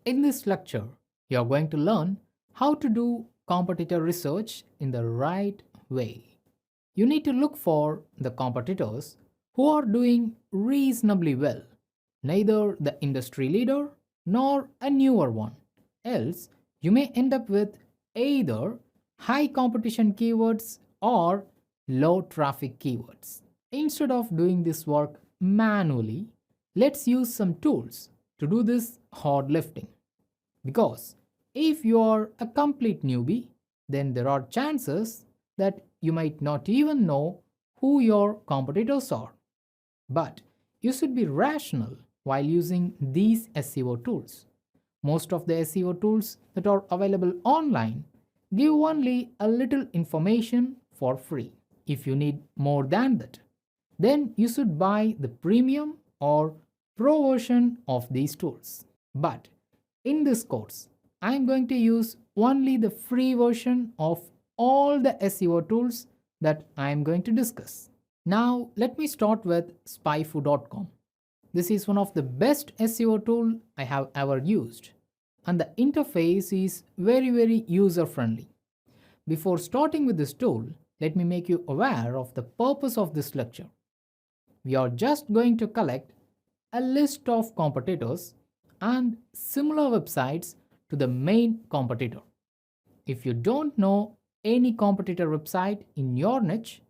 In this lecture, you are going to learn how to do competitor research in the right way. You need to look for the competitors who are doing reasonably well, neither the industry leader nor a newer one. Else, you may end up with either high competition keywords or low traffic keywords. Instead of doing this work manually, let's use some tools to do this hard lifting. Because if you are a complete newbie, then there are chances that you might not even know who your competitors are. But you should be rational while using these SEO tools. Most of the SEO tools that are available online give only a little information for free. If you need more than that, then you should buy the premium or pro version of these tools. But in this course, I am going to use only the free version of all the SEO tools that I am going to discuss. Now, let me start with spyfoo.com. This is one of the best SEO tool I have ever used, and the interface is very user friendly. Before starting with this tool, let me make you aware of the purpose of this lecture. We are just going to collect a list of competitors and similar websites to the main competitor. If you don't know any competitor website in your niche,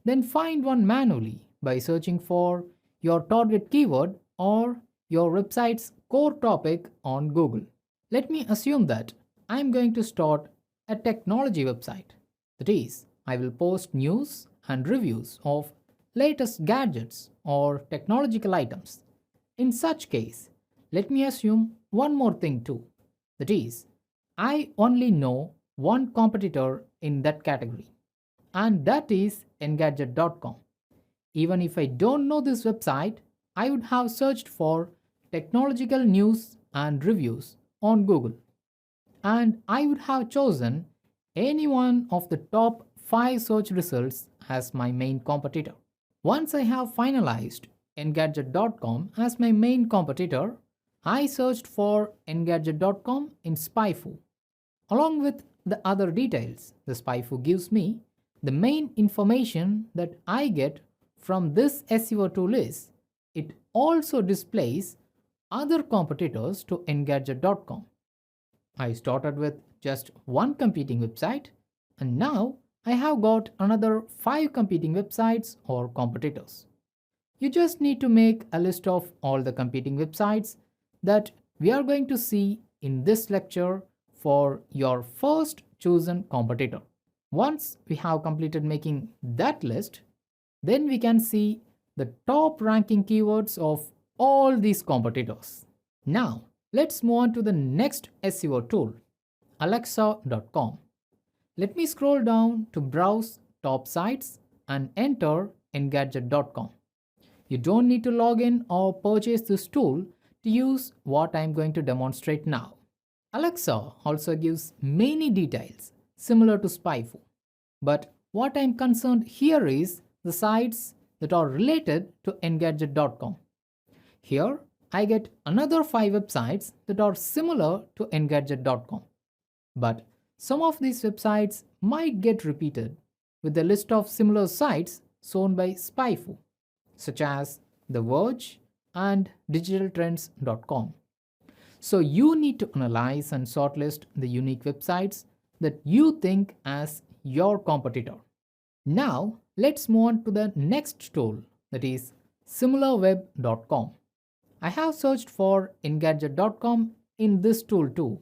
then find one manually by searching for your target keyword or your website's core topic on Google. Let me assume that I am going to start a technology website. That is, I will post news and reviews of latest gadgets or technological items. In such case, let me assume one more thing too. That is, I only know one competitor in that category, and that is engadget.com. Even if I don't know this website, I would have searched for technological news and reviews on Google, and I would have chosen any one of the top 5 search results as my main competitor. Once I have finalized engadget.com as my main competitor, I searched for engadget.com in SpyFoo. Along with the other details the SpyFoo gives me, the main information that I get from this SEO tool is it also displays other competitors to engadget.com. I started with just one competing website, and now I have got another 5 competing websites or competitors. You just need to make a list of all the competing websites that we are going to see in this lecture for your first chosen competitor. Once we have completed making that list, then we can see the top ranking keywords of all these competitors. Now, let's move on to the next SEO tool, alexa.com. Let me scroll down to browse top sites and enter engadget.com. You don't need to log in or purchase this tool to use what I am going to demonstrate now. Alexa also gives many details similar to SpyFoo, but what I am concerned here is the sites that are related to engadget.com. Here I get another 5 websites that are similar to engadget.com, but some of these websites might get repeated with the list of similar sites shown by SpyFoo, such as The Verge and digitaltrends.com. So you need to analyze and shortlist the unique websites that you think as your competitor. Now let's move on to the next tool, that is similarweb.com. I have searched for engadget.com in this tool too.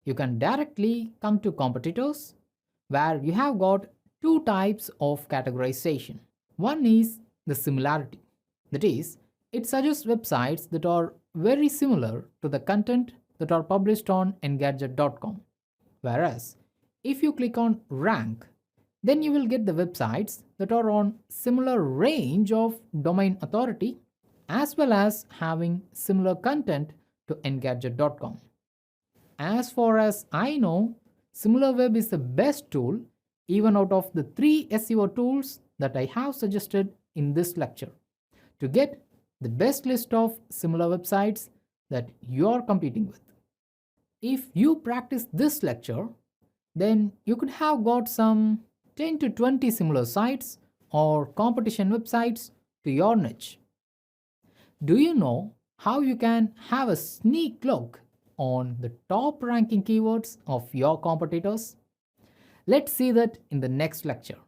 You can directly come to competitors where you have got 2 types of categorization. One is the similarity. That is, it suggests websites that are very similar to the content that are published on engadget.com. Whereas, if you click on rank, then you will get the websites that are on similar range of domain authority as well as having similar content to engadget.com. As far as I know, SimilarWeb is the best tool even out of the 3 SEO tools that I have suggested in this lecture to get the best list of similar websites that you are competing with. If you practice this lecture, then you could have got some 10 to 20 similar sites or competition websites to your niche. Do you know how you can have a sneak look on the top ranking keywords of your competitors? Let's see that in the next lecture.